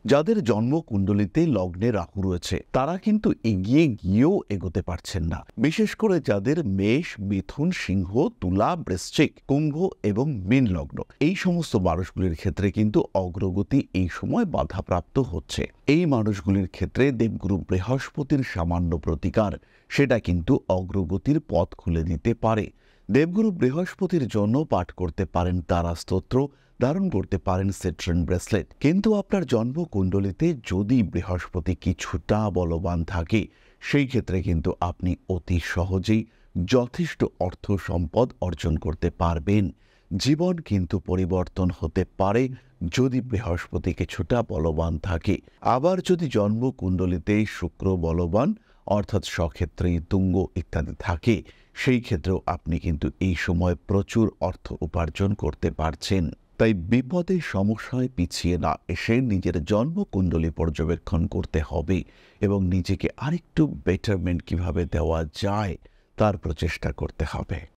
যাদের জন্মকুণ্ডলিতে লগ্নে রাহু রয়েছে তারা কিন্তু এগিয়ে গিয়েও এগোতে পারছেন না, বিশেষ করে যাদের মেষ, মিথুন, সিংহ, তুলা, বৃশ্চিক, কুম্ভ এবং মীন লগ্ন। এই সমস্ত মানুষগুলির ক্ষেত্রে কিন্তু অগ্রগতি এই সময় বাধাপ্রাপ্ত হচ্ছে। এই মানুষগুলির ক্ষেত্রে দেবগুরু বৃহস্পতির সামান্য প্রতিকার সেটা কিন্তু অগ্রগতির পথ খুলে দিতে পারে। দেবগুরু বৃহস্পতির জন্য পাঠ করতে পারেন তারা স্তোত্র, ধারণ করতে পারেন সিট্রিন ব্রেসলেট। কিন্তু আপনার জন্মকুণ্ডলিতে যদি বৃহস্পতি কিছুটা বলবান থাকে সেই ক্ষেত্রে কিন্তু আপনি অতি সহজেই যথেষ্ট অর্থ সম্পদ অর্জন করতে পারবেন। জীবন কিন্তু পরিবর্তন হতে পারে যদি বৃহস্পতি কিছুটা বলবান থাকে। আবার যদি জন্মকুণ্ডলিতে শুক্র বলবান অর্থাৎ স্বক্ষেত্রে তুঙ্গ ইত্যাদি থাকে সেই ক্ষেত্রেও আপনি কিন্তু এই সময় প্রচুর অর্থ উপার্জন করতে পারছেন। তাই বিপদে সমস্যায় পিছিয়ে না এসে নিজের জন্মকুণ্ডলী পর্যবেক্ষণ করতে হবে এবং নিজেকে আরেকটু বেটারমেন্ট কিভাবে দেওয়া যায় তার প্রচেষ্টা করতে হবে।